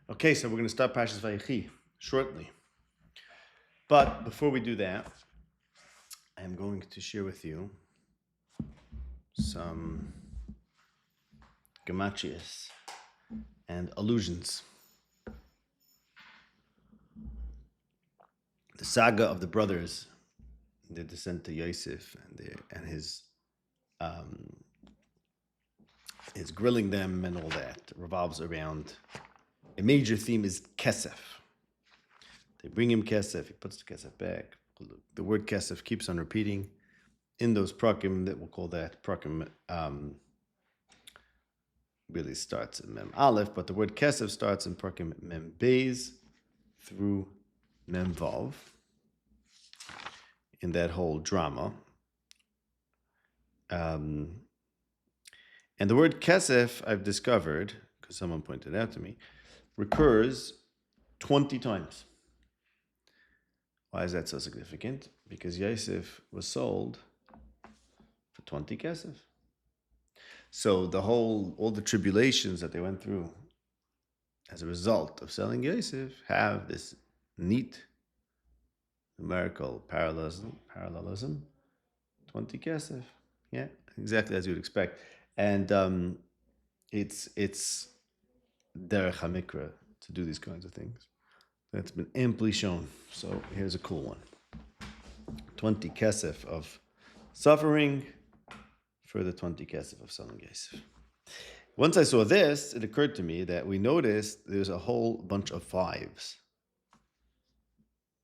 Okay, so we're going to start Parshas Vaychi shortly. But before we do that, I'm going to share with you some gematrias and allusions. The saga of the brothers, their descent to Yosef and his grilling them and all that revolves around a major theme is kesef. They bring him kesef, he puts the kesef back. The word kesef keeps on repeating in those prakim that we'll call that prakim really starts in Mem Aleph, but the word kesef starts in prakim Mem Beis through Mem Vav in that whole drama. And the word kesef, I've discovered, because someone pointed out to me, recurs 20 times. Why is that so significant? Because Yosef was sold for 20 kesef. So all the tribulations that they went through as a result of selling Yosef have this neat numerical parallelism. 20 kesef. Yeah, exactly as you would expect. And it's derech hamikra to do these kinds of things. That's been amply shown. So here's a cool one. 20 kesef of suffering for the 20 kesef of selling Yosef. Once I saw this, it occurred to me that we noticed there's a whole bunch of fives.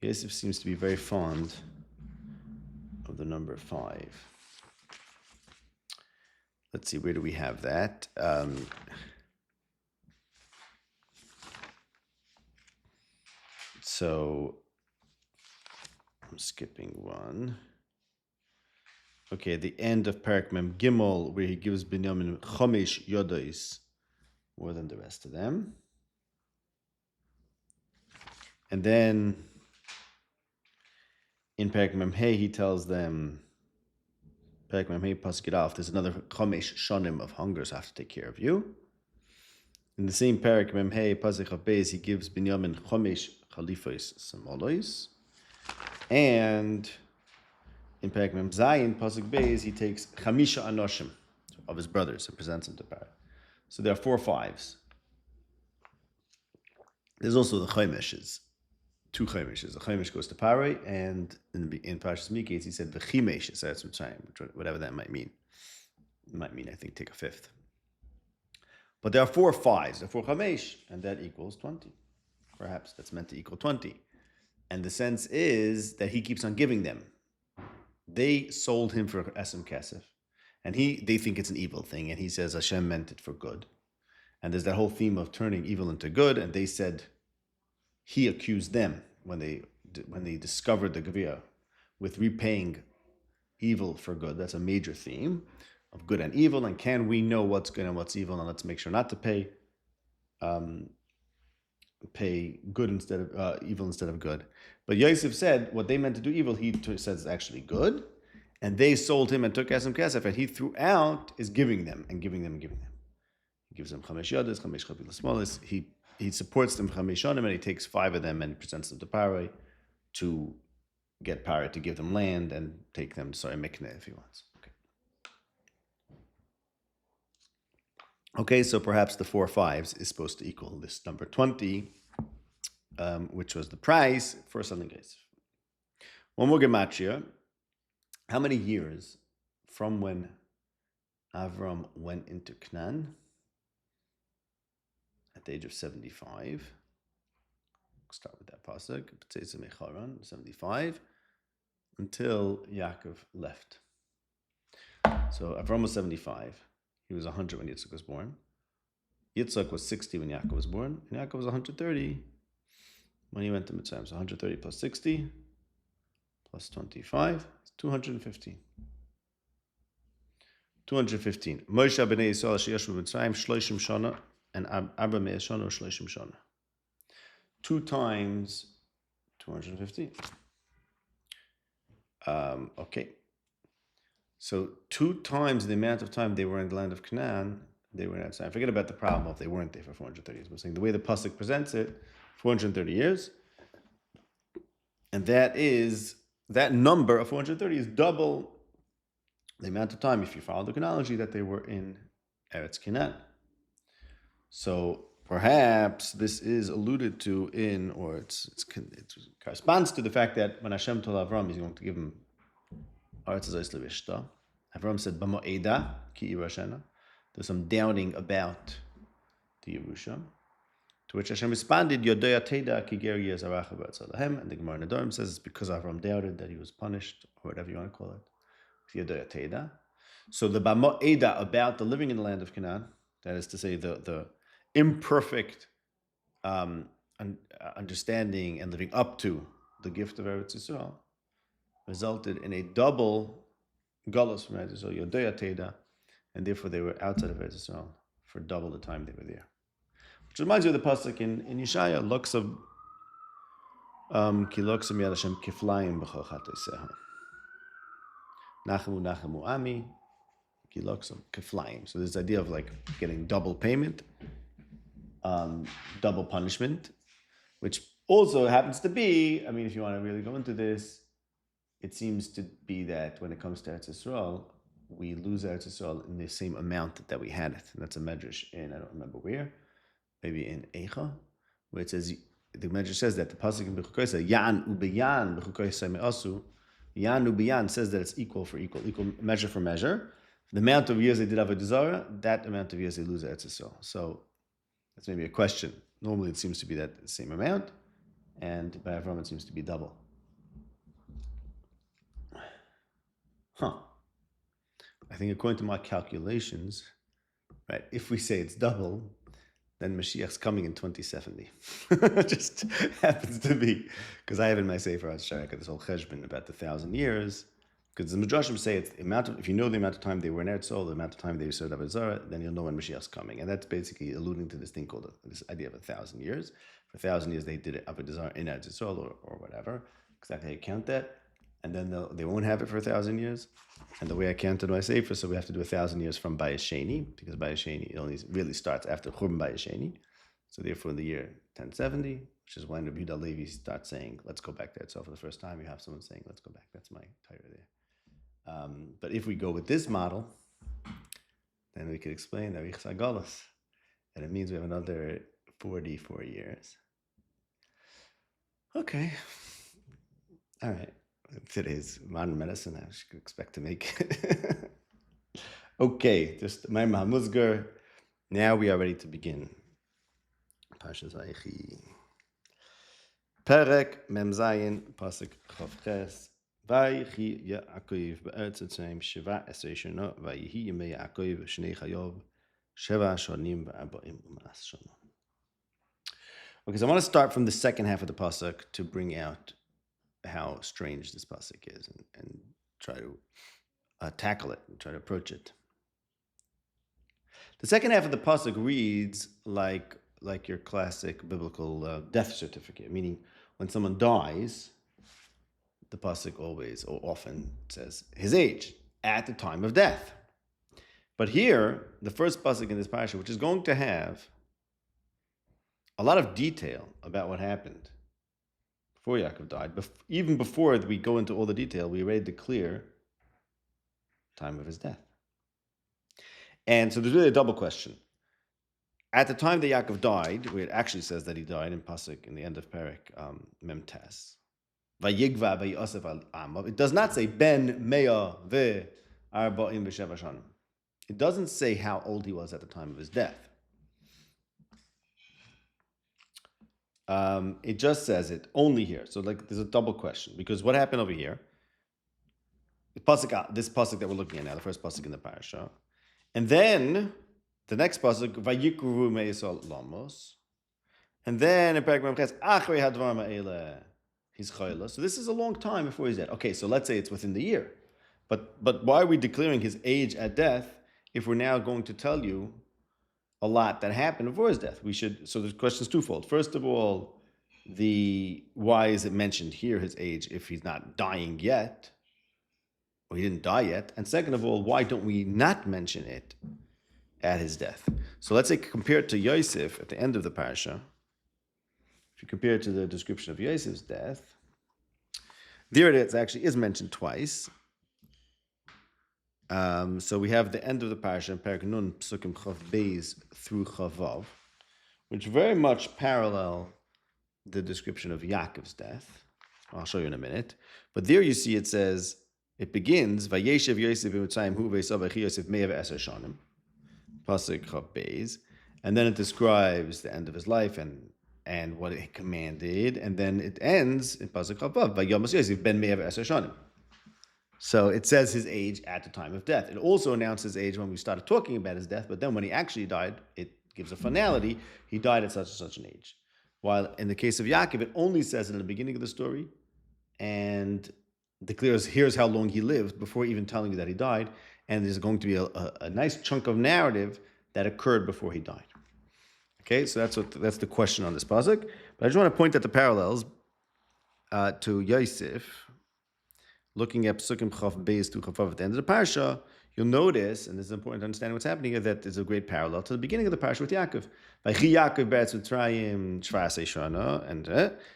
Yosef seems to be very fond of the number 5. Let's see, where do we have that? So I'm skipping one. Okay, the end of Parak Mem Gimel, where he gives Binyamin Chomesh Yodois more than the rest of them. And then in Parak Mem Hey, he tells them, Parak Mem Hey Pasuk Aleph, there's another Chomesh Shonim of hunger, so I have to take care of you. In the same Parak Mem Hey Pasuk Beis, he gives Binyamin Chomesh Chalifos Samolois. And in Parak Mem Zayin Pasuk Beis, he takes Chamisha Anoshim of his brothers and presents them to Parak. So there are 4 5s. There's also the Chomeshes. 2 Chomeshes. The Chomesh goes to Parai, and in Parshas Miketz, he said the Chimesh, so that's Mitzrayim, whatever that might mean. It might mean, I think, take a 5th. But there are 4 5s, there are 4 Chomesh, and that equals 20. Perhaps that's meant to equal 20. And the sense is that he keeps on giving them. They sold him for Esem Kesef, and they think it's an evil thing, and he says Hashem meant it for good. And there's that whole theme of turning evil into good, and they said he accused them when they discovered the Gevir with repaying evil for good. That's a major theme of good and evil, and can we know what's good and what's evil, and let's make sure not to pay good instead of evil instead of good. But Yosef said what they meant to do evil, he says is actually good, and they sold him and took Esem Kesef, and he throughout is giving them and giving them and giving them. He gives them Chamesh Yodas, Chamesh Chavilas Smolis. He supports them Chamesh Shonim, and he takes 5 of them and he presents them to Parai to get Parai to give them land and take them to Mikneh if he wants. Okay, so perhaps the 4 5s is supposed to equal this number 20, which was the price for selling Yosef. One more gematria. How many years from when Avram went into Knan at the age of 75? We'll start with that pasuk. 75 until Yaakov left. So Avram was 75. He was 100 when Yitzchak was born. Yitzchak was 60 when Yaakov was born. And Yaakov was 130 when he went to Mitzrayim. So 130 plus 60 plus 25 is 215. 215. Moshe b'nei Yisrael sheyashu b'Mitzrayim shloishim shana, and Abba me'ez shana shloishim shana. 2 times 215. Okay. So 2 times the amount of time they were in the land of Canaan they were in Eretz Yisrael. Forget about the problem if they weren't there for 430 years. We're saying the way the pasuk presents it, 430 years, and that number of 430 is double the amount of time, if you follow the chronology, that they were in Eretz Kенa'an. So perhaps this is alluded to in, or it corresponds to the fact that when Hashem told Avram he's going to give him Aretz Zos Levishta, Avram said, "B'mo'eda ki irashena." There's some doubting about the Yerusha, to which Hashem responded, "Yodoya teda ki ger yezarach b'atzalahem." And the Gemara in Nedarim says it's because Avram doubted that he was punished, or whatever you want to call it. Yodoya teda. So the b'mo'eda about the living in the land of Canaan, that is to say, the imperfect understanding and living up to the gift of Eretz Yisrael, resulted in a double galus from Eretz Yisrael, Yodoya teda, and therefore they were outside of Eretz Yisrael for double the time they were there. Which reminds you of the pasuk in Yeshaya, Loksam ki loksam yad Hashem kiflayim b'chol chatoseha. Nachemu nachemu ami ki loksam kiflayim. So this idea of like getting double payment, double punishment, which also happens to be, I mean, if you want to really go into this, it seems to be that when it comes to Eretz Yisrael, we lose Eretz Yisrael in the same amount that we had it. And that's a medrash in, I don't remember where, maybe in Eicha, where it says, the medrash says that the pasuk in Bechukoi says, Yan ubeyan Bechukoi say me'asu. Yan ubeyan says that it's equal for equal measure for measure. The amount of years they did Avodah Zarah, that amount of years they lose Eretz Yisrael. So that's maybe a question. Normally it seems to be that same amount, and by Avram it seems to be double. I think according to my calculations, right, if we say it's double, then Mashiach's coming in 2070. Just happens to be, because I have in my Sefer HaSharaka this whole cheshbon about the 1,000 years, because the Midrashim say it's the amount of, if you know the amount of time they were in Eretz Yisrael, the amount of time they served Avodah Zarah, then you'll know when Mashiach's coming. And that's basically alluding to this thing called this idea of 1,000 years. For 1,000 years they did Avodah Zarah in Eretz Yisrael or whatever, exactly how you count that. And then they won't have it for 1,000 years. And the way I counted my Sefer, so we have to do 1,000 years from Bayis Sheni, because Bayis Sheni, it only really starts after Churban Bayis Sheni. So therefore in the year 1070, which is when Rabbi Yehuda Levi starts saying, let's go back there. So for the first time, you have someone saying, let's go back. That's my Torah there. But if we go with this model, then we could explain that Vichsa Galus, and it means we have another 44 years. Okay. All right. Today's modern medicine, I should expect to make it. Okay, just my Mahamuzgar. Now we are ready to begin. Pashas Vaychi. Perek Mem Zayin Pasuk Chav Ches. Viyachi Ya'akov Be'eretz Mitzrayim Shiva Esrei Shana Vayihi Yemei Ya'akov Shnei Chayov Sheva Shonim V'Arba'im U'Mas Shana. Okay, so I want to start from the second half of the pasuk to bring out how strange this pasuk is and try to tackle it and try to approach it. The second half of the pasuk reads like your classic biblical death certificate, meaning when someone dies, the pasuk always or often says his age at the time of death. But here, the first pasuk in this parasha, which is going to have a lot of detail about what happened before Yaakov died, even before we go into all the detail, we already declare time of his death. And so there's really a double question. At the time that Yaakov died, where it actually says that he died in pasuk in the end of Perek Mem Tes, Vayigva vayosef al amav. It does not say ben mea ve arba'im v'sheva shanim. It doesn't say how old he was at the time of his death. It just says it only here. So there's a double question, because what happened over here? This pasuk that we're looking at now, the first pasuk in the parasha, and then the next pasuk vayikru me'isol lamos, and then in Perek Mem Ches achrei hadvar ma'ele he's chayla. So this is a long time before he's dead. Okay, so let's say it's within the year, but why are we declaring his age at death if we're now going to tell you a lot that happened before his death? So the question is twofold. First of all, why is it mentioned here, his age, if he's not dying yet, or he didn't die yet? And second of all, why don't we not mention it at his death. So let's say compare it to Yosef at the end of the parasha. If you compare it to the description of Yosef's death, there it actually is mentioned twice. So we have the end of the parasha in Perek Nun, Psukim Chav Beis through Chavav, which very much parallel the description of Yaakov's death. I'll show you in a minute. But there you see it says, it begins, Vayeshev Yosef b'Mitzrayim hu v'esav achi Yosef me'av eser shanim, Pasuk Chav Beis, and then it describes the end of his life and what it commanded, and then it ends in Pasuk Chav Vav, Vayomas Yosef ben me'av eser shanim. So it says his age at the time of death. It also announces his age when we started talking about his death, but then when he actually died, it gives a finality. He died at such and such an age. While in the case of Yaakov, it only says it in the beginning of the story and declares, here's how long he lived before even telling you that he died. And there's going to be a nice chunk of narrative that occurred before he died. Okay, so that's the question on this pasuk. But I just want to point at the parallels to Yosef. Looking at Psukim Chav Beis to Chavav at the end of the parasha, you'll notice, and this is important to understand what's happening here, that there's a great parallel to the beginning of the parasha with Yaakov. Viחי Ya'akov בארץ מצרים 17 shana, and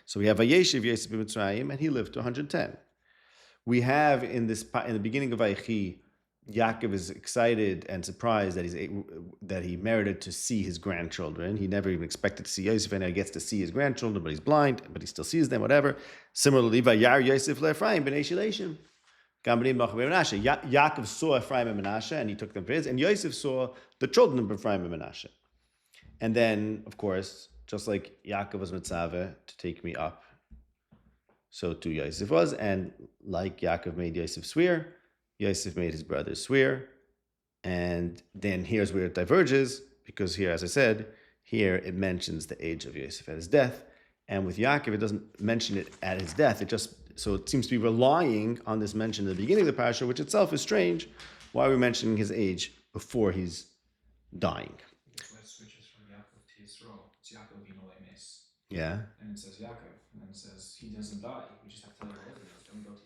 so we have Vayeshev Yosef b'Mitzrayim, and he lived to 110. We have in the beginning of Viחי, Yaakov is excited and surprised that he merited to see his grandchildren. He never even expected to see Yosef, and he gets to see his grandchildren, but he's blind, but he still sees them, whatever. Similarly, Vayar Yosef le'Ephraim b'nei Shilashim. Yaakov saw Ephraim and Manasseh, and he took them for his, and Yosef saw the children of Ephraim and Manasseh. And then, of course, just like Yaakov was mitzaveh to take me up, so too Yosef was, and like Yaakov made Yosef swear, Yosef made his brothers swear, and then here's where it diverges, because here, as I said, here it mentions the age of Yosef at his death, and with Yaakov it doesn't mention it at his death, so it seems to be relying on this mention at the beginning of the parasha, which itself is strange. Why are we mentioning his age before he's dying? Because when it switches from Yaakov to Yisrael, it's Yaakov v'ino le'mes. Yeah. And it says Yaakov, and then it says he doesn't die. We just have to tell you what it is. Then we go to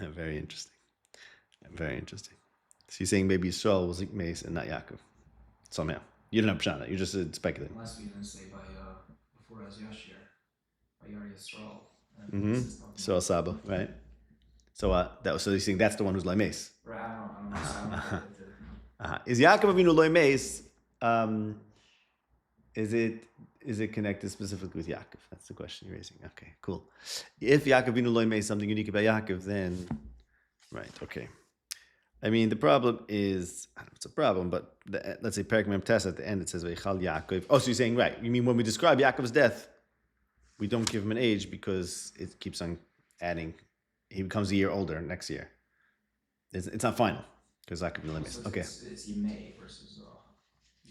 Yisrael. Very interesting. Very interesting. So you're saying maybe Yisrael was Mace and not Yaakov somehow. You don't have Pshana. You're just speculating. Unless we didn't say by before as Yashir, by Yar Yisrael. So Saba, right? So so you're saying that's the one who's Mace. Right. I don't know. Is Yaakov Avinu Loy Mace? Is it connected specifically with Yaakov? That's the question you're raising. Okay, cool. If Yaakov Avinu Loy Mace is something unique about Yaakov, then right. Okay. I mean, the problem is, I don't know if it's a problem, but let's say Perek Mem Tes at the end, it says, Veichal Yaakov. Oh, so you're saying, right, you mean when we describe Yaakov's death, we don't give him an age because it keeps on adding, he becomes a year older next year. It's not final, because Yaakov Avinu Mace. Okay. It's Yimei versus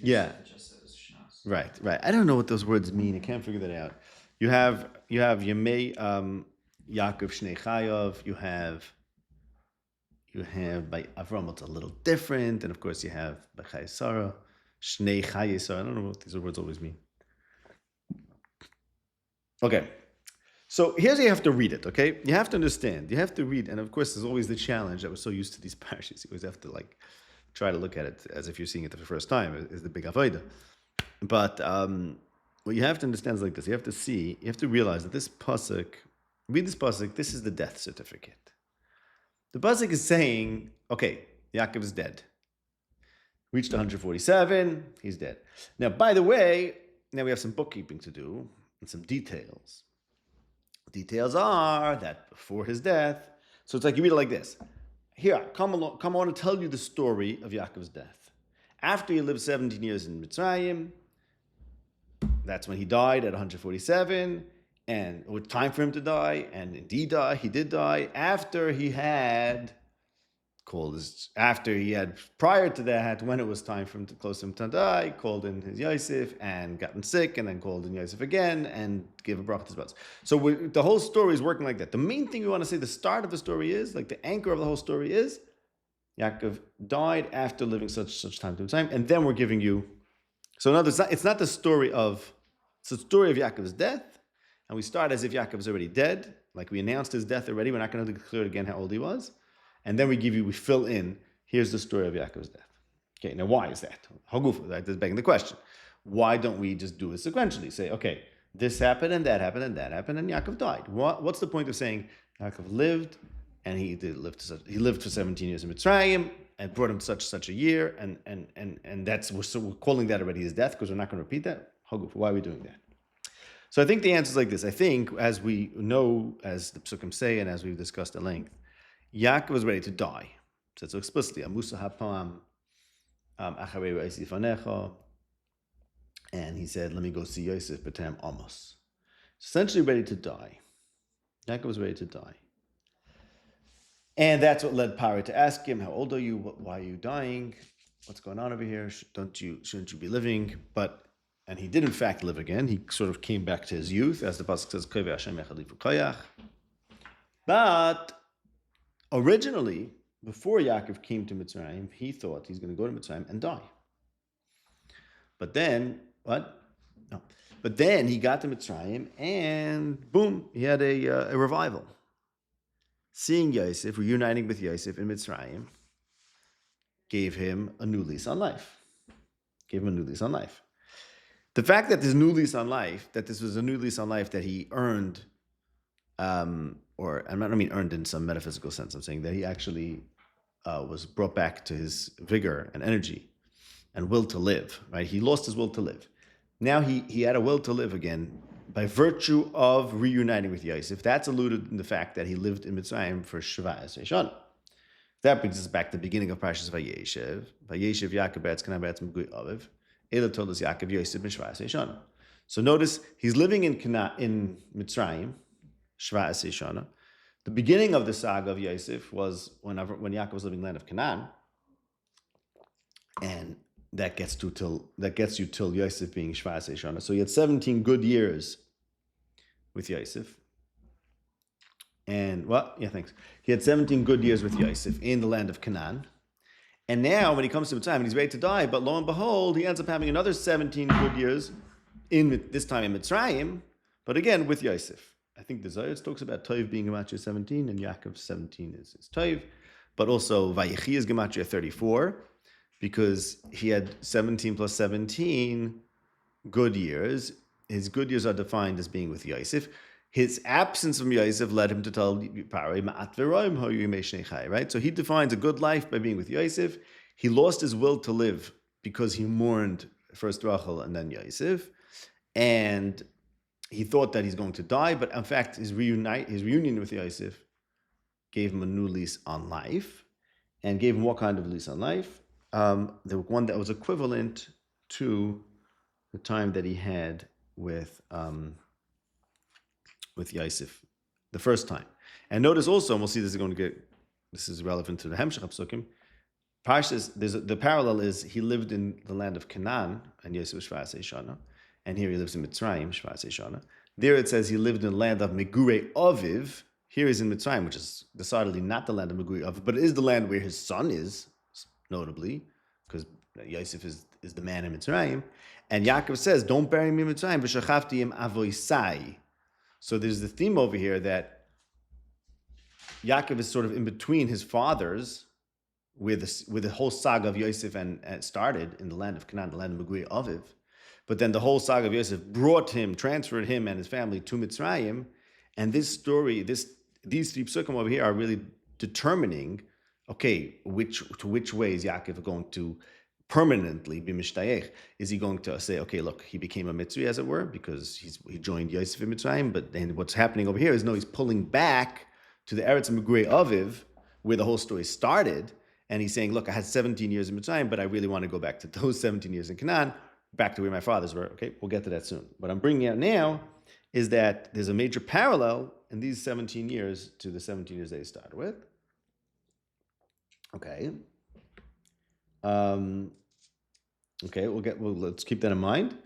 yeah. It just says Shnas. Right. I don't know what those words mean. I can't figure that out. You have Yemei Yaakov Shnei Chayav, you have by Avram, it's a little different, and of course you have by Chayei Sarah, Shnei Chayei Sarah. I don't know what these words always mean. Okay, so here's how you have to read it. Okay, you have to understand. You have to read, and of course there's always the challenge that we're so used to these parashas. You always have to try to look at it as if you're seeing it for the first time. Is the big avodah. But what you have to understand is like this. You have to realize that this pasuk, read this pasuk. This is the death certificate. The pasuk is saying, okay, Yaakov is dead. Reached 147, he's dead. Now, by the way, now we have some bookkeeping to do and some details. Details are that before his death, so it's like you read it like this. Here, come along, I want to tell you the story of Yaakov's death. After he lived 17 years in Mitzrayim, that's when he died at 147, and it was time for him to die, and indeed he did die after he had prior to that, when it was time for him to close him to die, called in his Yosef and gotten sick, and then called in Yosef again and gave a bracha to his brothers. So the whole story is working like that. The main thing we want to say, the start of the story is, like the anchor of the whole story is, Yaakov died after living such time to time, and then we're giving you. So in other words, it's not the story of, it's the story of Yaakov's death. And we start as if Yaakov is already dead, like we announced his death already. We're not going to declare again how old he was. And then we fill in, here's the story of Yaakov's death. Okay, now why is that? Hagufa, right? That's begging the question. Why don't we just do it sequentially? Say, okay, this happened and that happened and that happened and Yaakov died. What's the point of saying Yaakov lived and he lived for 17 years in Mitzrayim and brought him such a year and that's we're calling that already his death because we're not going to repeat that. Hagufa, why are we doing that? So I think the answer is like this. I think, as we know, as the psukim say, and as we've discussed at length, Yaakov was ready to die. So explicitly, Amusa hapam acharei ra'isi fanecha, and he said, "Let me go see Yosef b'tam amos." Essentially, ready to die. Yaakov was ready to die, and that's what led Pari to ask him, "How old are you? Why are you dying? What's going on over here? Shouldn't you be living?" And he did in fact live again. He sort of came back to his youth, as the pasuk says, "Kovei Hashem echad li v'koyach." But originally, before Yaakov came to Mitzrayim, he thought he's going to go to Mitzrayim and die. But then, what? No. But then he got to Mitzrayim and boom, he had a revival. Seeing Yosef, reuniting with Yosef in Mitzrayim, gave him a new lease on life. The fact that this new lease on life, that this was a new lease on life that he earned, or I don't mean earned in some metaphysical sense, I'm saying that he actually was brought back to his vigor and energy and will to live, right? He lost his will to live. Now he had a will to live again by virtue of reuniting with Yosef. That's alluded in the fact that he lived in Mitzrayim for Sheva Shana. That brings us back to the beginning of Parshas Vayeshev. Vayeshev Yaakov Be'etz K'naan Be'etz M'gui Aviv. Ela told us Yaakov Yosef ben Sheva Shana. So notice he's living in Mitzrayim, Sheva Shana. The beginning of the saga of Yosef was when Yaakov was living in the land of Canaan, and that gets you till Yosef being Sheva Shana. So he had 17 good years with Yosef. And thanks. He had 17 good years with Yosef in the land of Canaan. And now when he comes to Mitzrayim and he's ready to die, but lo and behold, he ends up having another 17 good years, this time in Mitzrayim, but again with Yosef. I think the Zohar talks about Tov being Gematria 17 and Yaakov's 17 is Tov, but also Vayechi is Gematria 34 because he had 17 plus 17 good years. His good years are defined as being with Yosef. His absence from Yosef led him to tell Pari, right? So he defines a good life by being with Yosef. He lost his will to live because he mourned first Rachel and then Yosef. And he thought that he's going to die, but in fact, his reunion with Yosef gave him a new lease on life. And gave him what kind of lease on life? The one that was equivalent to the time that he had with Yosef the first time. And notice also, and we'll see this is relevant to the Hemshech Psukim. Parshas, the parallel is he lived in the land of Canaan, and Yosef was Sheva Shana, and here he lives in Mitzrayim, Sheva Shana. There it says he lived in the land of Megurei Aviv. Here he's in Mitzrayim, which is decidedly not the land of Megurei Aviv, but it is the land where his son is, notably, because Yosef is the man in Mitzrayim. And Yaakov says, "Don't bury me in Mitzrayim, v'shachavti im avoisai." So there's the theme over here that Yaakov is sort of in between his fathers, with the whole saga of Yosef and started in the land of Canaan, the land of Megurei Aviv. But then the whole saga of Yosef transferred him and his family to Mitzrayim. And this story, these three psukim over here are really determining, okay, which way is Yaakov going to permanently be mishtayech? Is he going to say, okay, look, he became a Mitzri, as it were, because he joined Yosef in Mitzrayim, but then what's happening over here is, no, he's pulling back to the Eretz Megurei Aviv, where the whole story started, and he's saying, look, I had 17 years in Mitzrayim, but I really want to go back to those 17 years in Canaan, back to where my fathers were. Okay, we'll get to that soon. What I'm bringing out now is that there's a major parallel in these 17 years to the 17 years they started with. Okay. Let's keep that in mind.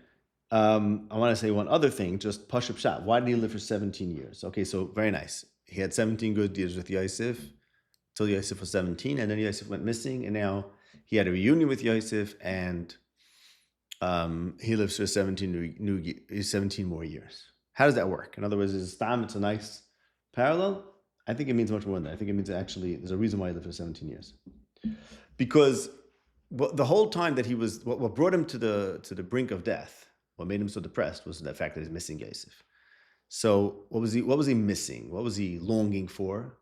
I want to say one other thing, just Pashup Shah. Why did he live for 17 years? Okay, so very nice. He had 17 good years with Yosef till Yosef was 17, and then Yosef went missing, and now he had a reunion with Yosef, and he lives for 17 more years. How does that work? In other words, it's a nice parallel. I think it means much more than that. I think it means actually there's a reason why he lived for 17 years. Because the whole time that he was, what brought him to the brink of death, what made him so depressed was the fact that he's missing Yosef. So what was he missing? What was he longing for?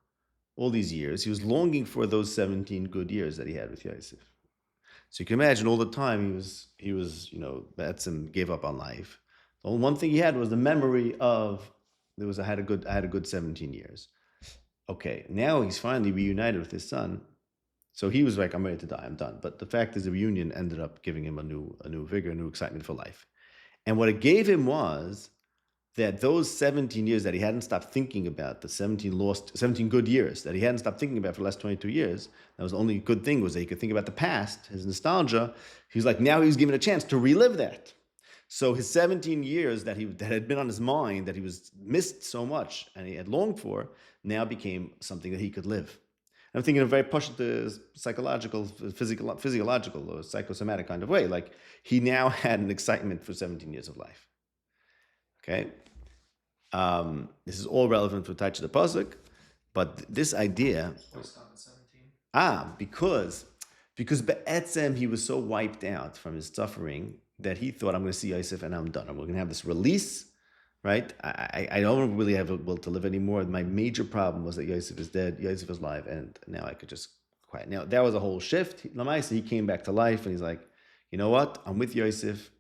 All these years, he was longing for those 17 good years that he had with Yosef. So you can imagine all the time he was, Batsim gave up on life. The only one thing he had was the memory of I had a good 17 years. Okay, now he's finally reunited with his son. So he was like, I'm ready to die, I'm done. But the fact is the reunion ended up giving him a new vigor, a new excitement for life. And what it gave him was that those 17 years that he hadn't stopped thinking about, the 17 good years that he hadn't stopped thinking about for the last 22 years, that was the only good thing, was that he could think about the past, his nostalgia. He was like, now he was given a chance to relive that. So his 17 years that had been on his mind, that he was missed so much and he had longed for, now became something that he could live. And I'm thinking in a very psychological, physiological, or psychosomatic kind of way. Like he now had an excitement for 17 years of life. Okay, this is all relevant for Taich the Pasuk, but this idea. Because Be'etzem he was so wiped out from his suffering that he thought, I'm going to see Yosef and I'm done. We're going to have this release, right? I don't really have a will to live anymore. My major problem was that Yosef is dead, Yosef is alive, and now I could just quiet. Now that was a whole shift. Lamaisa, he came back to life and he's like, you know what? I'm with Yosef.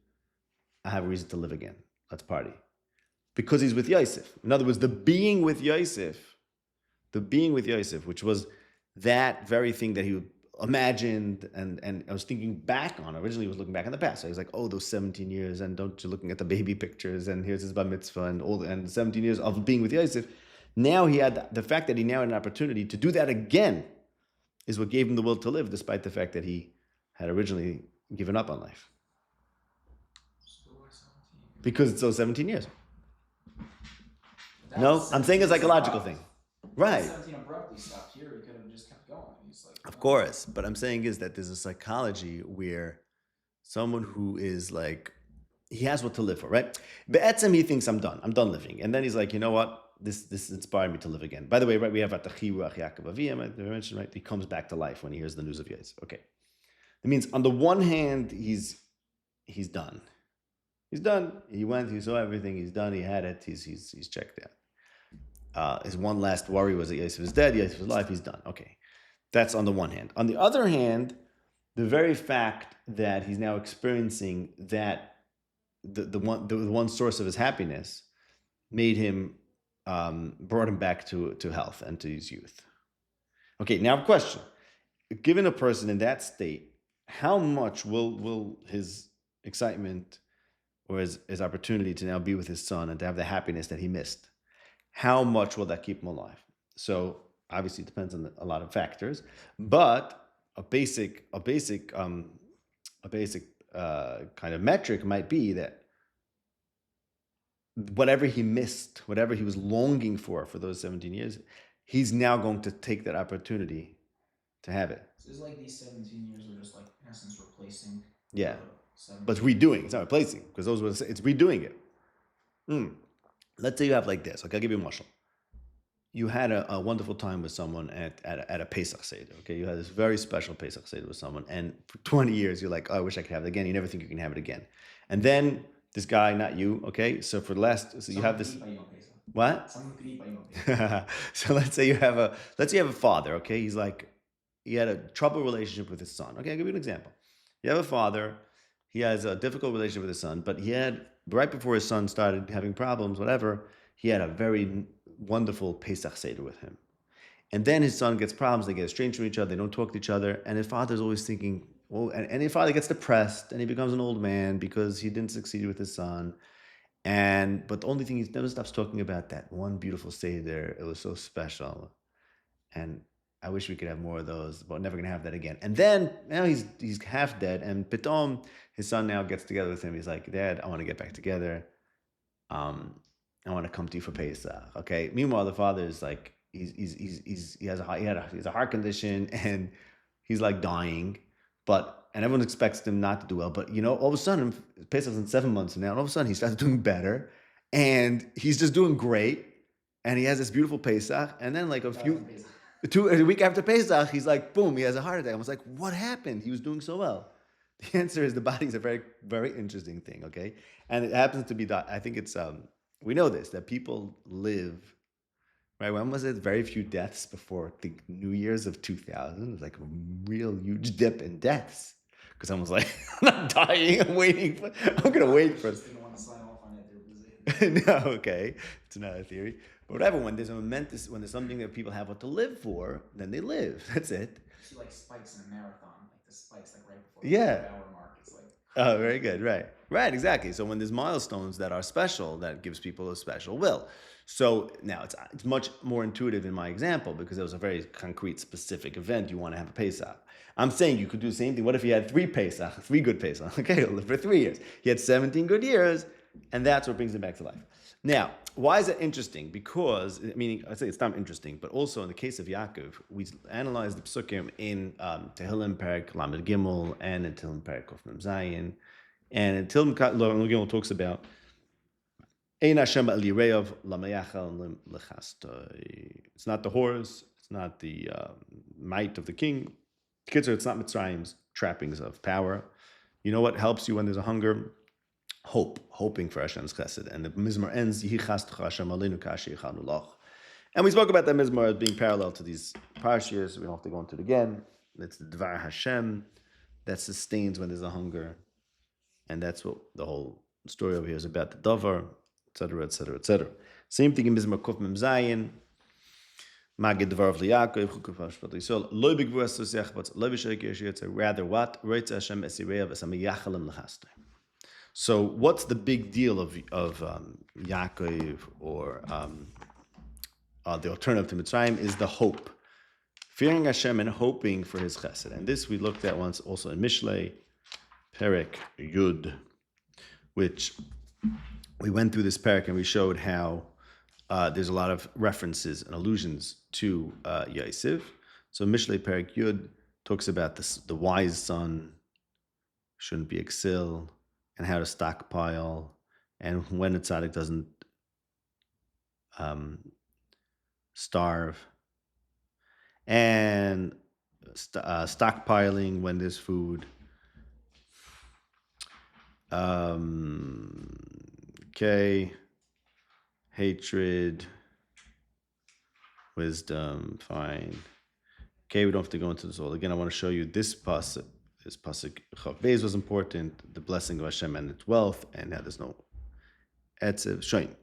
I have a reason to live again. Let's party. Because he's with Yosef. In other words, the being with Yosef, which was that very thing that he imagined and I was thinking back on. Originally, he was looking back in the past. So he was like, oh, those 17 years, and don't you looking at the baby pictures, and here's his bar mitzvah, and 17 years of being with Yosef. Now he had the fact that he now had an opportunity to do that again is what gave him the will to live, despite the fact that he had originally given up on life. Because it's those 17 years. No, I'm saying a psychological thing. Right. 17 abruptly stopped here. He could have just kept going. He's like, of course, but I'm saying is that there's a psychology where someone who is like, he has what to live for, right? Be'etzem, he thinks I'm done living. And then he's like, you know what? This inspired me to live again. By the way, right, we have Ya'akov Aviyam, I mentioned, right? He comes back to life when he hears the news of Yosef. Okay. That means on the one hand, he's done. He's done. He went, he saw everything, he's done, he had it, he's checked out. His one last worry was that Yosef is dead, Yosef is alive, he's done. Okay. That's on the one hand. On the other hand, the very fact that he's now experiencing that the one source of his happiness made him, brought him back to health and to his youth. Okay, now question. Given a person in that state, how much will his excitement or his opportunity to now be with his son and to have the happiness that he missed, how much will that keep him alive? So obviously it depends on a lot of factors, but a basic kind of metric might be that whatever he missed, whatever he was longing for those 17 years, he's now going to take that opportunity to have it. So it's like these 17 years are just like, in essence, replacing. Yeah. But it's redoing. It's not replacing, because it's redoing it. Let's say you have like this. Okay, I'll give you a mashal. You had a wonderful time with someone at a Pesach Seder. Okay, you had this very special Pesach Seder with someone, and for 20 years you're like, oh, I wish I could have it again. You never think you can have it again. And then this guy, not you, okay? So for the last, so you have this. What? So let's say you have a father. Okay, he had a troubled relationship with his son. Okay, I'll give you an example. You have a father. He has a difficult relationship with his son, but he had, right before his son started having problems, whatever, he had a very wonderful Pesach Seder with him. And then his son gets problems, they get estranged from each other, they don't talk to each other, and his father's always thinking, well, and his father gets depressed, and he becomes an old man because he didn't succeed with his son. But the only thing, he never stops talking about that one beautiful Seder, it was so special. And I wish we could have more of those, but we're never going to have that again. And then, now he's half dead, and Pitom, his son now gets together with him. He's like, Dad, I want to get back together. I want to come to you for Pesach. Okay. Meanwhile, the father is like, he has a heart condition, and he's like dying, and everyone expects him not to do well. But all of a sudden, Pesach's in 7 months now, and all of a sudden he starts doing better, and he's just doing great, and he has this beautiful Pesach, and then like a few. A week after Pesach, he's like, boom, he has a heart attack. I was like, what happened? He was doing so well. The answer is the body is a very, very interesting thing, okay? And it happens to be, I think it's, we know this, that people live, right? When was it? Very few deaths before the New Year's of 2000. It was like a real huge dip in deaths. Because I was like, I'm not dying, I'm going to wait for Just didn't want to sign off on it. They were busy. No, okay. It's not a theory. But whatever, when there's a momentous, when there's something that people have what to live for, then they live. That's it. You see like spikes in a marathon, like the spikes like right before Yeah. the hour mark. It's like Oh, very good. Right. Right, exactly. So when there's milestones that are special, that gives people a special will. So now it's much more intuitive in my example because it was a very concrete, specific event. You want to have a Pesach. I'm saying you could do the same thing. What if he had 3 Pesach, 3 good Pesach? Okay, he'll live for 3 years. He had 17 good years, and that's what brings him back to life. Now, why is that interesting? Because, meaning, I say it's not interesting, but also in the case of Yaakov, we analyzed the psukim in Tehillim Perek Lamed Gimel and in Tehillim Perek Kof Mem Zayin. And in Tehillim Lamed Gimel talks about Ein Hashem al Yireov Lamayachal Lechastoi. It's not the horse, it's not the might of the king. Kitzur, it's not Mitzrayim's trappings of power. You know what helps you when there's a hunger? Hoping for Hashem's chesed. And the Mizmor ends, Yihi chastecha Hashem aleinu kashi yichanu loch. And we spoke about that Mizmor as being parallel to these parshas. We don't have to go into it again. It's the Dvar Hashem that sustains when there's a hunger. And that's what the whole story over here is about, the Davar, etc., etc., etc. Same thing in Mizmor Kof Mem Zayin. Magid Dvar of Yaakov, Chukuf Hashpat Yisrael, Lo b'gvur asosiyach, but lo b'shoik yeshiyotzer. Rather, what? Roitz Hashem esireyav esamiyachalim lechastoi. So, what's the big deal of Yaakov, or the alternative to Mitzrayim is the hope, fearing Hashem and hoping for His chesed. And this we looked at once also in Mishlei, Perek Yud, which we went through this perek and we showed how there's a lot of references and allusions to Yosef. So Mishlei Perek Yud talks about the wise son shouldn't be exil, and how to stockpile, and when a tzaddik doesn't starve, and stockpiling when there's food. Okay, hatred, wisdom, fine. Okay, we don't have to go into this all again. I want to show you this pasuk. This pasuk Chav Beis was important, the blessing of Hashem and its wealth, and now there's no etzev. Showing.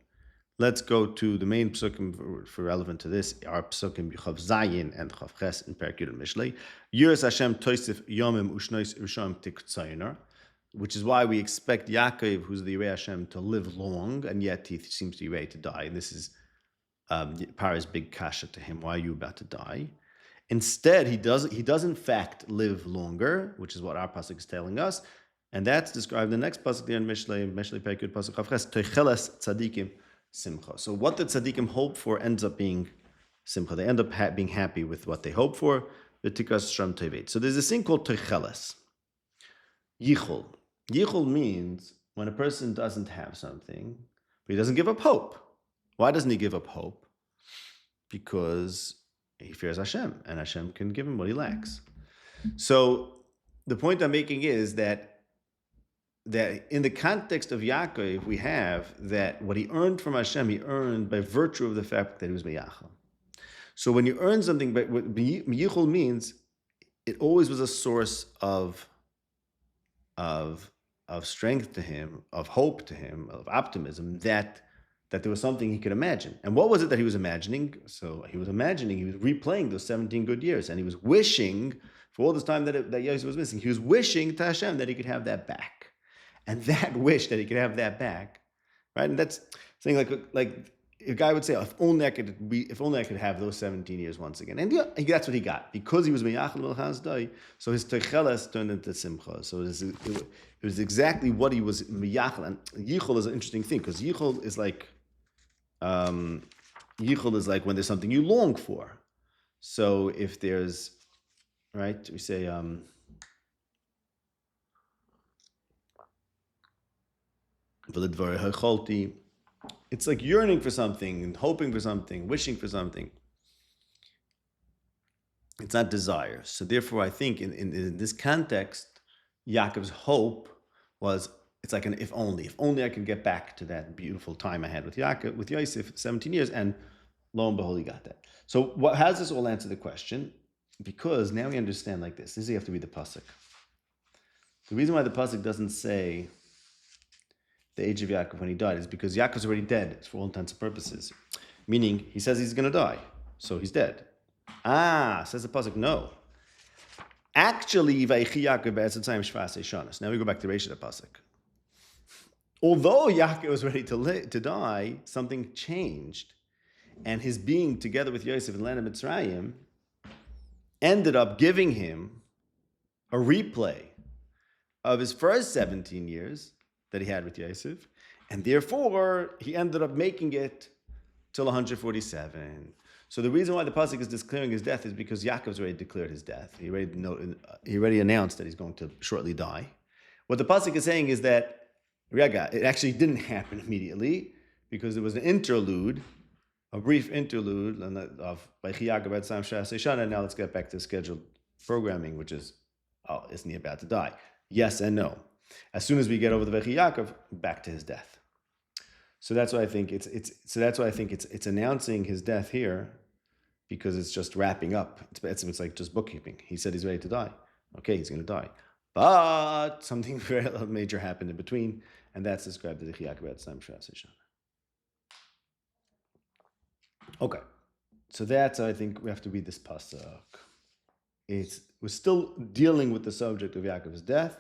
Let's go to the main psukim for relevant to this. Our psukim Chav Zayin and Chav Ches in Perek Yud Mishlei. Yiras Hashem toisif yomim ushnois rishon tiktzayin, which is why we expect Yaakov, who's the Yirei Hashem, to live long, and yet he seems to be ready to die. And this is Paro's big kasha to him. Why are you about to die? Instead, he does in fact live longer, which is what our pasuk is telling us, and that's described in the next pasuk there in Mishlei Perek Yud pasuk Chav Ches, Toicheles tzadikim simcha. So what the tzadikim hope for ends up being simcha. They end up being happy with what they hope for. V'tikas shram tevet. So there's this thing called toicheles. Yichol. Yichol means when a person doesn't have something, but he doesn't give up hope. Why doesn't he give up hope? Because he fears Hashem, and Hashem can give him what he lacks. So the point I'm making is that in the context of Yaakov, we have that what he earned from Hashem, he earned by virtue of the fact that he was meyachal. So when you earn something, but what yichol means, it always was a source of strength to him, of hope to him, of optimism, that there was something he could imagine. And what was it that he was imagining? So he was replaying those 17 good years, and he was wishing, for all this time that Yosef was missing, he was wishing to Hashem that he could have that back. And that wish that he could have that back, right? And that's saying like a guy would say, if only I could have those 17 years once again. And that's what he got. Because he was meyachal l'chazdai, so his toicheles turned into simcha. So it was exactly what he was meyachal. And yichol is an interesting thing, because yichol is like when there's something you long for. So if there's, right, we say, it's like yearning for something and hoping for something, wishing for something. It's not desire. So therefore, I think in this context, Yaakov's hope was, it's like an if only I can get back to that beautiful time I had with Yaakov, with Yosef, 17 years, and lo and behold, he got that. So how does this all answer the question? Because now we understand like this. This is, you have to read the pasuk. The reason why the pasuk doesn't say the age of Yaakov when he died is because Yaakov's already dead for all intents and purposes. Meaning, he says he's going to die, so he's dead. Says the pasuk, no. Actually, Vaychi Yaakov be'etzatayim shvasei shanas. Now we go back to the Reish of the pasuk. Although Yaakov was ready to die, something changed, and his being together with Yosef in the land of Mitzrayim ended up giving him a replay of his first 17 years that he had with Yosef, and therefore he ended up making it till 147. So the reason why the pasuk is declaring his death is because Yaakov's already declared his death. He already announced that he's going to shortly die. What the pasuk is saying is that it actually didn't happen immediately because there was an interlude, a brief interlude of Vaychi Yaakov be'etzatayim shvasei shana. Now let's get back to scheduled programming, which is, isn't he about to die? Yes and no. As soon as we get over the Vaychi Yaakov, back to his death. So that's why I think it's announcing his death here, because it's just wrapping up. It's like just bookkeeping. He said he's ready to die. Okay, he's going to die, but something very major happened in between, and that's described as Vaychi Yaakov be'etzatayim shvasei shana. Okay, so that's how I think we have to read this pasuk. We're still dealing with the subject of Yaakov's death,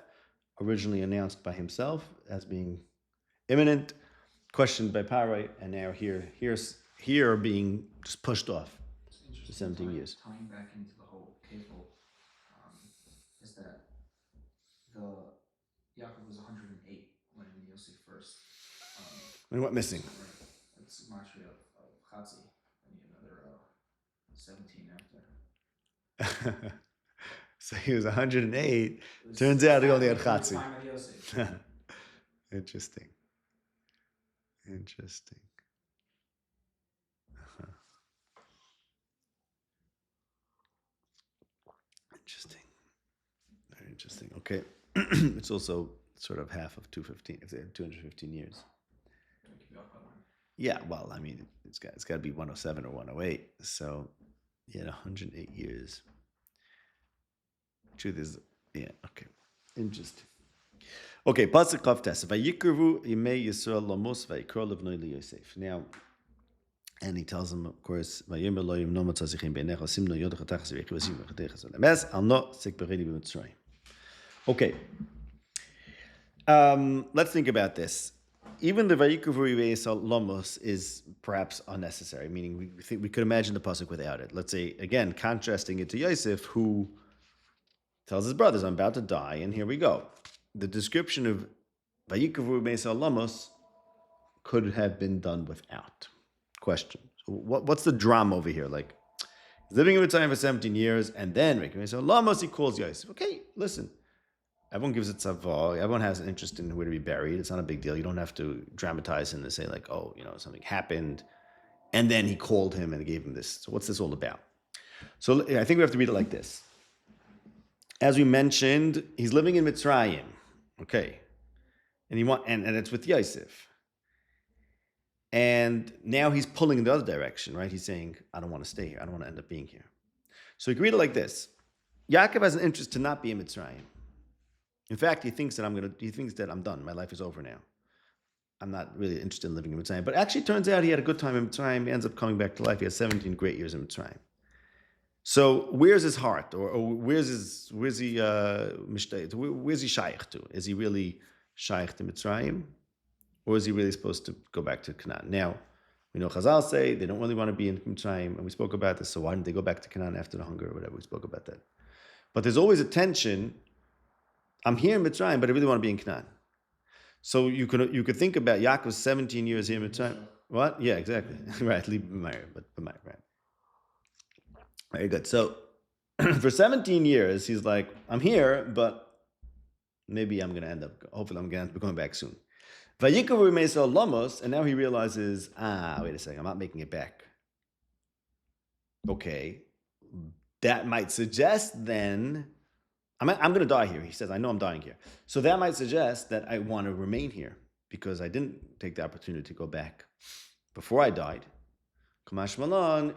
originally announced by himself as being imminent, questioned by Parai, and now here being just pushed off for 17 years. Tying back into the whole cable is that the Yaakov was 108 when Yosef first. And what missing? It's Matri of Chatzi. I need another 17 after. So he was 108. Turns out he only had Chatzi. Interesting. Interesting. Very interesting. Okay. It's also sort of half of 215, if they have 215 years. Yeah, well, I mean, it's got to be 107 or 108. So, 108 years. Truth is, okay. Interesting. Okay, pasuk Chav Tes. Vayikrevu yimei Yisrael lamos vayikro levnoi liYosef. Now, and he tells them, of course, Vayomer lo yimno matzazichim beinecha simno yodach atachas v'yekhu v'sim v'chadecha zolemes al no sik beredi b'Mitzrayim. Okay. Let's think about this. Even the Vayikrevu yimei Yisrael lamos is perhaps unnecessary, meaning we could imagine the pasuk without it. Let's say, again, contrasting it to Yosef, who tells his brothers, I'm about to die, and here we go. The description of Vayikrevu yimei Yisrael lamos could have been done without. Question. So what's the drama over here? Like, he's living in Mitzrayim for 17 years, and then Vayikrevu yimei Yisrael lamos, he calls Yosef. Okay, listen. Everyone gives it tzavah. Everyone has an interest in where to be buried. It's not a big deal. You don't have to dramatize and say like, oh, something happened, and then he called him and gave him this. So what's this all about? So I think we have to read it like this. As we mentioned, he's living in Mitzrayim, okay, and it's with Yosef, and now he's pulling in the other direction, right? He's saying, I don't want to stay here. I don't want to end up being here. So you can read it like this: Yaakov has an interest to not be in Mitzrayim. In fact, he thinks that I'm done. My life is over now. I'm not really interested in living in Mitzrayim. But actually, it turns out he had a good time in Mitzrayim. He ends up coming back to life. He has 17 great years in Mitzrayim. So where's his heart, or where's he shaykh to? Is he really shaykh to Mitzrayim, or is he really supposed to go back to K'naan? Now, we know Chazal say they don't really want to be in Mitzrayim, and we spoke about this. So why didn't they go back to K'naan after the hunger or whatever? We spoke about that. But there's always a tension. I'm here in Mitzrayim, but I really want to be in K'naan. So you could think about Yaakov's 17 years here in Mitzrayim. What? Yeah, exactly. Right. Leave B'mayr, but B'mayr, right. Very good. So for 17 years, he's like, I'm here, but maybe I'm going to hopefully I'm going to be going back soon. Vayikrevu yimei Yisrael lamos, and now he realizes, wait a second, I'm not making it back. Okay, that might suggest then, I'm going to die here. He says, I know I'm dying here. So that might suggest that I want to remain here because I didn't take the opportunity to go back before I died. Chumash Malon,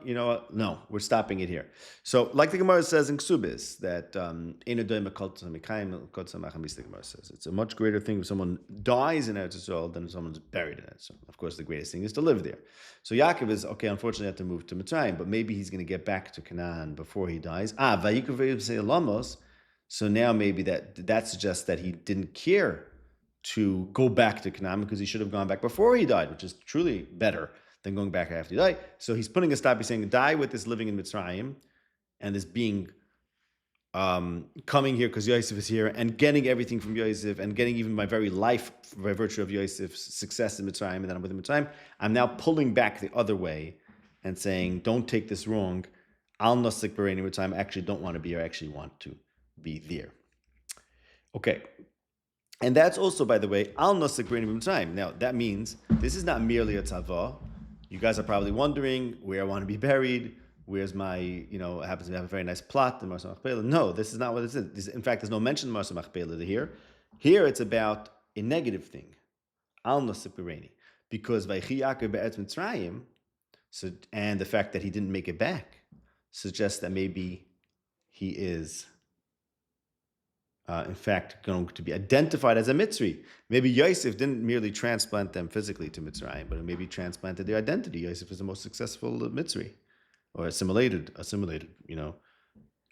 no, we're stopping it here. So, like the Gemara says in Ksubis, that the Gemara says it's a much greater thing if someone dies in Eretz Yisrael than if someone's buried in Eretz Yisrael. Of course, the greatest thing is to live there. So Yaakov is, okay, unfortunately, have to move to Mitzrayim, but maybe he's going to get back to Canaan before he dies. So now maybe that suggests that he didn't care to go back to Canaan because he should have gone back before he died, which is truly better than going back after he died. So he's putting a stop. He's saying, die with this living in Mitzrayim and this being coming here because Yosef is here and getting everything from Yosef and getting even my very life by virtue of Yosef's success in Mitzrayim, and then I'm with him in Mitzrayim. I'm now pulling back the other way and saying, don't take this wrong. Al Nasik Barani Mitzrayim. I actually don't want to be here. I actually want to be there. Okay. And that's also, by the way, Al Nasik Barani Mitzrayim. Now, that means this is not merely a tzava. You guys are probably wondering where I want to be buried. Where's my, it happens to have a very nice plot in Marsa Machpelah. No, this is not what it is. In fact, there's no mention of Marsa Machpelah here. Here it's about a negative thing. Al Nasik Barani. Because Viyachi Ya'akov Be'etz Mitzrayim, and the fact that he didn't make it back, suggests that maybe he is in fact, going to be identified as a Mitzri. Maybe Yosef didn't merely transplant them physically to Mitzrayim, but maybe transplanted their identity. Yosef is the most successful Mitzri, or assimilated, Bnei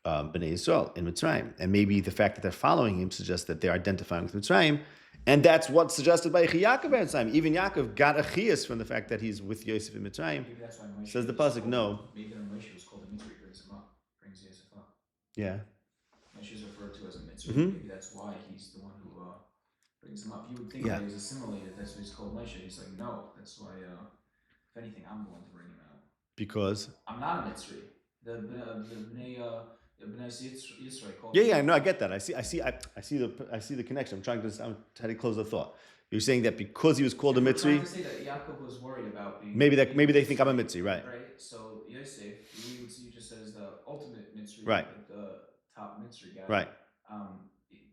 Yisrael in Mitzrayim. And maybe the fact that they're following him suggests that they're identifying with Mitzrayim, and that's what's suggested by Yaakov in Mitzrayim. Even Yaakov got a chiyas from the fact that he's with Yosef in Mitzrayim. Maybe that's why Moshe says the pasuk, no. Maybe Moshe was called a Mitzri, brings him up, brings Yosef up. Yeah. Moshe is referred to as a Mitzri. Maybe that's why he's the one who brings him up. You would think that he's assimilated. That's why he's called Moshe. He's like, no. That's why, if anything, I'm the one to bring him out. Because I'm not a Mitzri. The Bnei Yisrael called. Yeah. No, I get that. I see the connection. I'm trying to close the thought. You're saying that because he was called a Mitzri. I'm trying to say that Yaakov was worried about being. Maybe they think I'm a Mitzri, right? Right. So Yosef, we would see you just as the ultimate Mitzri, right? The top Mitzri guy, right?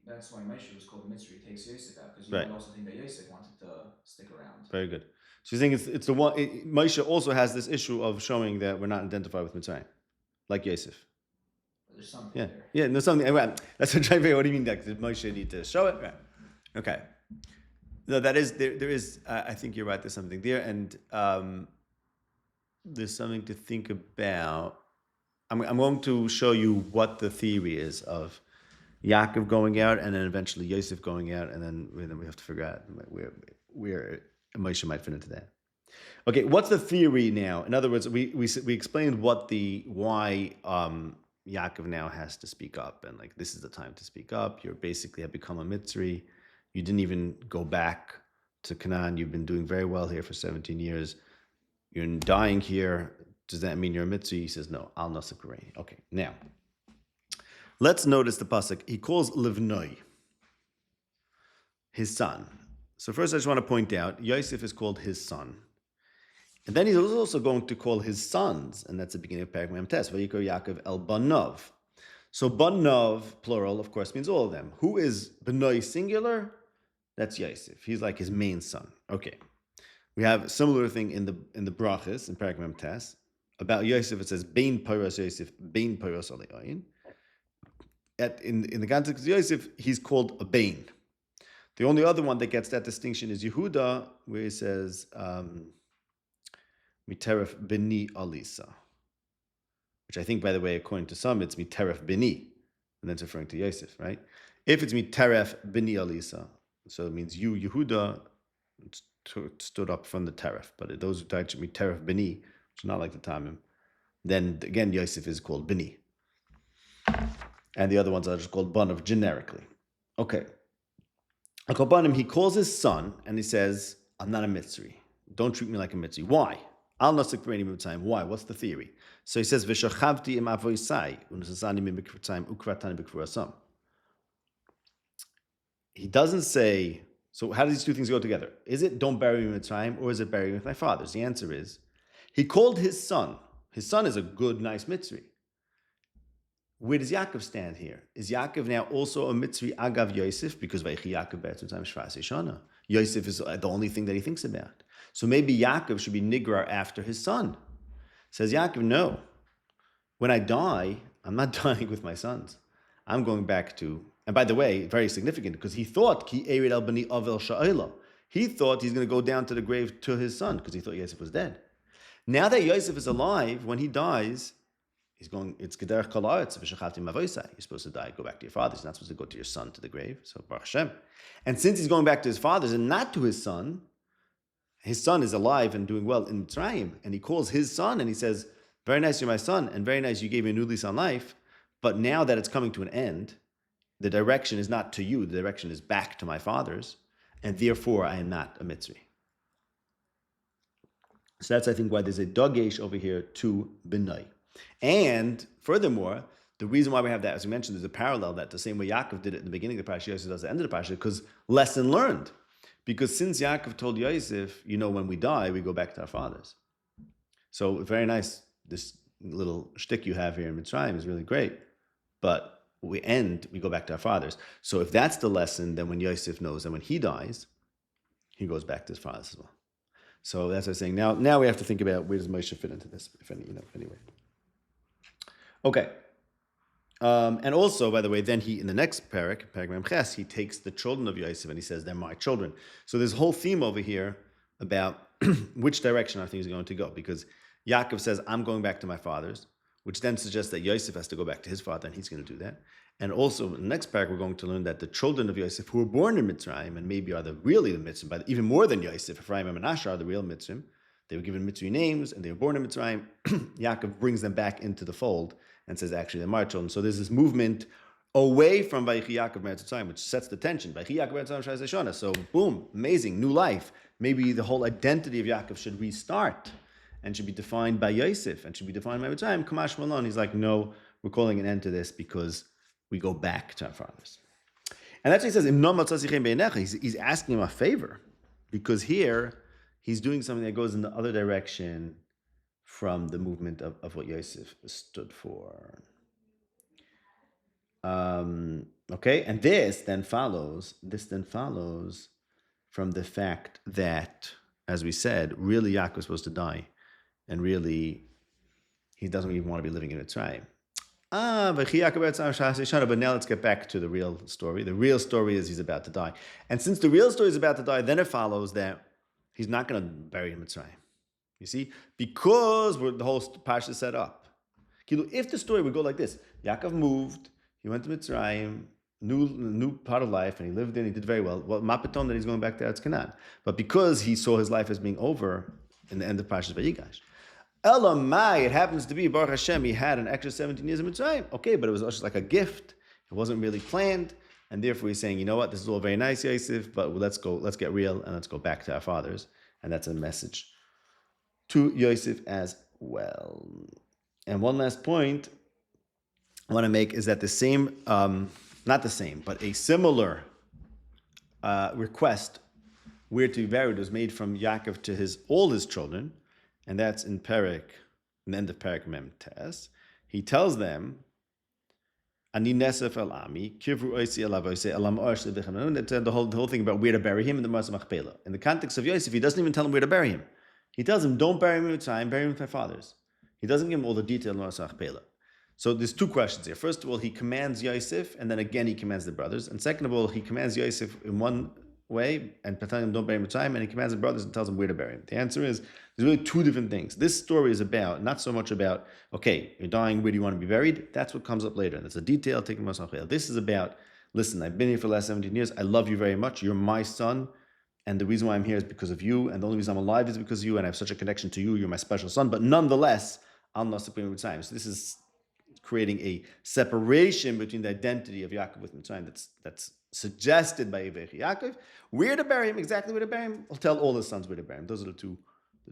That's why Moshe was called a Mitzri. He takes Yosef out because you might also think that Yosef wanted to stick around. Very good. So you think it's the one. Moshe also has this issue of showing that we're not identified with Mitzrayim, like Yosef. There's something there. Yeah, no something. That's what I'm trying to figure out. What do you mean? Did Moshe need to show it? Right. Okay. No, that is there. There is. I think you're right. There's something there, and there's something to think about. I'm going to show you what the theory is of Yaakov going out, and then eventually Yosef going out, and then we have to figure out where Moshe might fit into that. Okay, what's the theory now? In other words, we explained why Yaakov now has to speak up, and like this is the time to speak up. You basically have become a Mitzri. You didn't even go back to Canaan. You've been doing very well here for 17 years. You're dying here. Does that mean you're a Mitzri? He says, no, Al Nasik Barani. Okay, now, let's notice the pasuk. He calls Livnoi, his son. So first I just want to point out, Yosef is called his son. And then he's also going to call his sons, and that's the beginning of Perek Mem Tes, Vayikra Yaakov El Banov. So Banov, plural, of course, means all of them. Who is Benoi singular? That's Yosef. He's like his main son. Okay. We have a similar thing in the brachas, in Perek Mem Tes. About Yosef, it says, Bein Peiros Yosef, Bein Peiros Ale'ayin. In the context of Yosef, he's called a Bein. The only other one that gets that distinction is Yehuda, where he says, Miteref Beni Alisa. Which I think, by the way, according to some, it's Miteref Beni. And that's referring to Yosef, right? If it's Miteref Beni Alisa, so it means you, Yehuda, stood up from the Teref. But those who touch Miteref Beni, which is not like the Tamim, then again, Yosef is called Beni. And the other ones are just called Banav generically. Okay. Akobanim, he calls his son and he says, I'm not a Mitzri. Don't treat me like a Mitzri. Why? Al Nasik Barani Mitzrayim. Why? What's the theory? So he says, V'shachavti im avoisai, u'nesasani mi mikvatzayim, ukratani b'kvurasam. He doesn't say, so how do these two things go together? Is it don't bury me in Mitzrayim, or is it bury me with my fathers? The answer is, he called his son. His son is a good, nice Mitzri. where does Yaakov stand here? Is Yaakov now also a Mitzri agav Yosef? Because Vaychi Yaakov Be'etz Mitzrayim Shvas Yeshana. Yosef is the only thing that he thinks about. So maybe Yaakov should be Nigrar after his son. Says Yaakov, no. When I die, I'm not dying with my sons. I'm going back to, and by the way, very significant, because he thought, Ki Erid al Bani Avel Sha'ila. He thought he's going to go down to the grave to his son, because he thought Yosef was dead. Now that Yosef is alive, when he dies, he's going, it's Gederach Kol Haaretz, V'shachavtim Mavoisai. You're supposed to die, go back to your father's. You're not supposed to go to your son to the grave. So Baruch Hashem. And since he's going back to his father's and not to his son is alive and doing well in Mitzrayim, and he calls his son and he says, very nice, you're my son, and very nice, you gave me a new lease on life, but now that it's coming to an end, the direction is not to you, the direction is back to my father's, and therefore I am not a Mitzri. So that's, I think, why there's a dagesh over here to Benai. And furthermore, the reason why we have that, as we mentioned, there's a parallel that the same way Yaakov did it in the beginning of the parasha, Yosef does at the end of the parasha, because lesson learned. Because since Yaakov told Yosef, when we die, we go back to our fathers. So very nice, this little shtick you have here in Mitzrayim is really great, but we go back to our fathers. So if that's the lesson, then when Yosef knows that when he dies, he goes back to his fathers as well. So that's what I'm saying. Now we have to think about where does Moshe fit into this, if any way. Okay. And also, by the way, then he, in the next parak Memches, he takes the children of Yosef and he says, they're my children. So there's a whole theme over here about which direction are things going to go. Because Yaakov says, I'm going back to my father's, which then suggests that Yosef has to go back to his father, and he's going to do that. And also, in the next parak, we're going to learn that the children of Yosef who were born in Mitzrayim, and maybe are really the Mitzrim, but even more than Yosef, Ephraim and Manasseh are the real Mitzrim. They were given Mitzri names, and they were born in Mitzrayim. Yaakov brings them back into the fold and says, actually, they're my children. So there's this movement away from Vaychi Yaakov Be'etz Mitzrayim, which sets the tension. Vaychi Yaakov Be'etz Mitzrayim Shvas Yeshana. So boom, amazing, new life. Maybe the whole identity of Yaakov should restart and should be defined by Yosef and should be defined by Mitzrayim. Chumash Malon. He's like, no, we're calling an end to this because we go back to our fathers. And that's what he says. He's asking him a favor, because here he's doing something that goes in the other direction from the movement of what Yosef stood for. Okay, and this then follows from the fact that, as we said, really Yaakov was supposed to die, and really he doesn't even want to be living in Mitzrayim. But now let's get back to the real story. The real story is he's about to die. And since the real story is about to die, then it follows that he's not going to bury him in Mitzrayim. You see? Because the whole parsha is set up. If the story would go like this, Yaakov moved, he went to Mitzrayim, new part of life, and he lived in, he did very well. Well, mapaton that he's going back to Kנען. But because he saw his life as being over in the end of Parshas Vayigash, Elamai, it happens to be, Baruch Hashem, he had an extra 17 years in Mitzrayim. Okay, but it was just like a gift. It wasn't really planned. And therefore he's saying, you know what, this is all very nice, Yosef, but let's get real, and let's go back to our fathers. And that's a message to Yosef as well. And one last point I want to make is that the same, not the same, but a similar request where to be buried was made from Yaakov to all his children. And that's in the end of Perek Memtes. He tells them, Ani nesef el ami, kivru oisi elav oisi elam osh lebechem. That's the whole thing about where to bury him in the Ma'aseh Machpelah. In the context of Yosef, he doesn't even tell him where to bury him. He tells him, don't bury me with time, bury him with my fathers. He doesn't give him all the detail in the Ma'aseh Machpelah. So there's two questions here. First of all, he commands Yosef, and then again he commands the brothers. And second of all, he commands Yosef in one way and telling him don't bury him with time, and he commands the brothers and tells them where to bury him. The answer is there's really two different things. This story is not so much about, okay, you're dying, where do you want to be buried? That's what comes up later. And it's a detail taking Moshe. This is about, listen, I've been here for the last 17 years. I love you very much. You're my son. And the reason why I'm here is because of you. And the only reason I'm alive is because of you. And I have such a connection to you. You're my special son. But nonetheless, I'm not supreme with time. So this is creating a separation between the identity of Yaakov with Mitzrayim that's suggested by Yevei Yaakov. Where to bury him, exactly where to bury him, I'll tell all his sons where to bury him. Those are the two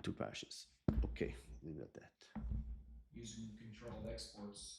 parashas. Okay, leave it at that. Using controlled exports.